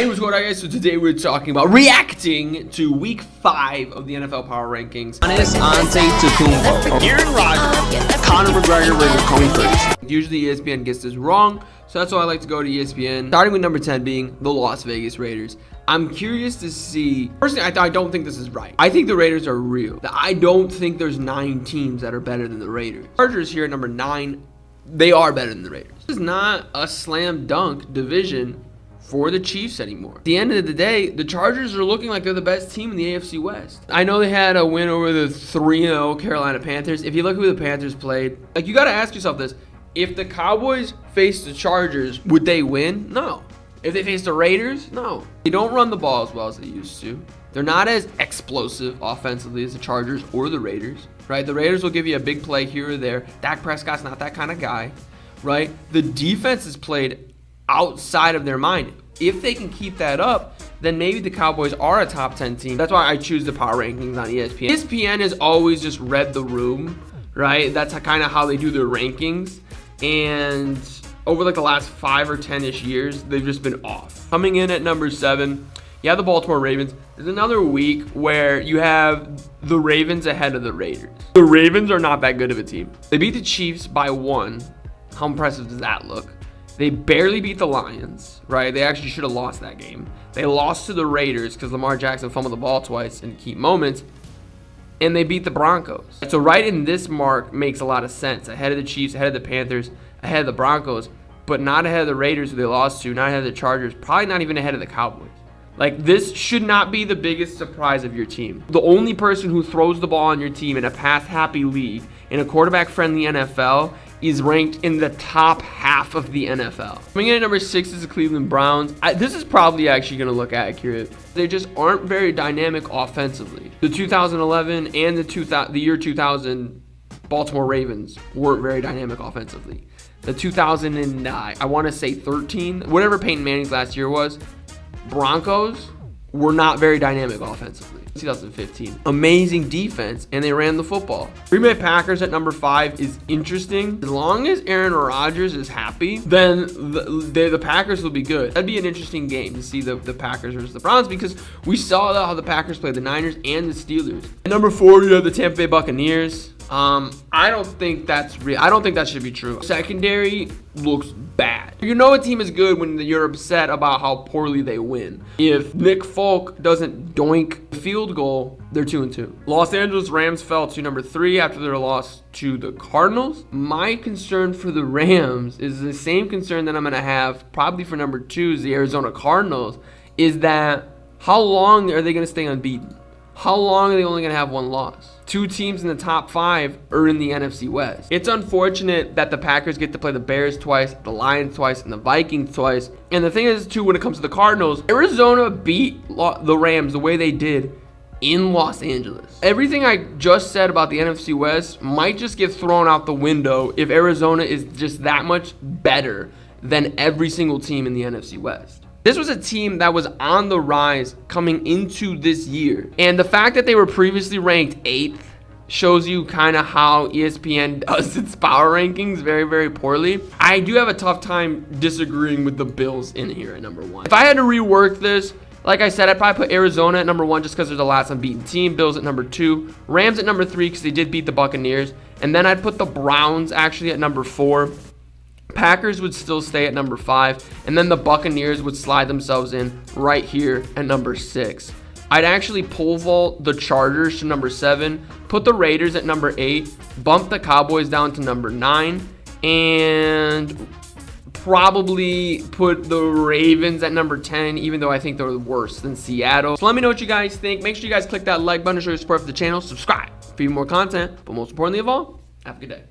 Hey, what's going on, guys? So today we're talking about reacting to Week 5 of the NFL Power Rankings. Untitled Aaron Rodgers, Conor McGregor versus Tony Ferguson. Usually ESPN gets this wrong, so that's why I like to go to ESPN. Starting with number 10 being the Las Vegas Raiders. I'm curious to see. Personally, I don't think this is right. I think the Raiders are real. I don't think there's 9 teams that are better than the Raiders. Chargers here at number 9, they are better than the Raiders. This is not a slam dunk division for the Chiefs anymore. At the end of the day, the Chargers are looking like they're the best team in the AFC West. I know they had a win over the 3-0 Carolina Panthers. If you look who the Panthers played, like, you got to ask yourself this. If the Cowboys faced the Chargers, would they win? No. If they faced the Raiders, no. They don't run the ball as well as they used to. They're not as explosive offensively as the Chargers or the Raiders, right? The Raiders will give you a big play here or there. Dak Prescott's not that kind of guy, right? The defense is played outside of their mind. If they can keep that up, then maybe the Cowboys are a top 10 team. That's why I choose the power rankings on ESPN. ESPN has always just read the room, right? That's kind of how they do their rankings. And over like the last 5 or 10-ish years, they've just been off. Coming in at number 7, you have the Baltimore Ravens. There's another week where you have the Ravens ahead of the Raiders. The Ravens are not that good of a team. They beat the Chiefs by 1. How impressive does that look? They barely beat the Lions, right? They actually should have lost that game. They lost to the Raiders because Lamar Jackson fumbled the ball twice in key moments. And they beat the Broncos. So right in this mark makes a lot of sense. Ahead of the Chiefs, ahead of the Panthers, ahead of the Broncos, but not ahead of the Raiders who they lost to, not ahead of the Chargers, probably not even ahead of the Cowboys. Like, this should not be the biggest surprise of your team. The only person who throws the ball on your team in a pass-happy league, in a quarterback-friendly NFL, is ranked in the top half of the NFL. Coming in at number 6 is the Cleveland Browns. This is probably actually going to look accurate. They just aren't very dynamic offensively. The 2011 and the year 2000 Baltimore Ravens weren't very dynamic offensively. The 2000 I want to say 13, whatever Peyton Manning's last year was, Broncos were not very dynamic offensively. 2015. Amazing defense, and they ran the football. Green Bay Packers at number 5 is interesting. As long as Aaron Rodgers is happy, then the Packers will be good. That'd be an interesting game to see the Packers versus the Browns, because we saw how the Packers played the Niners and the Steelers. At number 4, you have the Tampa Bay Buccaneers. I don't think that's real. I don't think that should be true. Secondary looks bad. You know a team is good when you're upset about how poorly they win. If Nick Folk doesn't doink the field goal, they're 2-2. Los Angeles Rams fell to number 3 after their loss to the Cardinals. My concern for the Rams is the same concern that I'm going to have probably for number 2 is the Arizona Cardinals, is that how long are they going to stay unbeaten? How long are they only going to have 1 loss? 2 teams in the top 5 are in the NFC West. It's unfortunate that the Packers get to play the Bears twice, the Lions twice, and the Vikings twice. And the thing is, too, when it comes to the Cardinals, Arizona beat the Rams the way they did in Los Angeles. Everything I just said about the NFC West might just get thrown out the window if Arizona is just that much better than every single team in the NFC West. This was a team that was on the rise coming into this year. And the fact that they were previously ranked 8th shows you kind of how ESPN does its power rankings very, very poorly. I do have a tough time disagreeing with the Bills in here at number 1. If I had to rework this, like I said, I'd probably put Arizona at number 1 just because they're the last unbeaten team. Bills at number 2. Rams at number 3 because they did beat the Buccaneers. And then I'd put the Browns actually at number 4. Packers would still stay at number 5, and then the Buccaneers would slide themselves in right here at number 6. I'd actually pole vault the Chargers to number 7, put the Raiders at number 8, bump the Cowboys down to number 9, and probably put the Ravens at number 10, even though I think they're worse than Seattle. So let me know what you guys think. Make sure you guys click that like button to show your support for the channel. Subscribe for even more content, but most importantly of all, have a good day.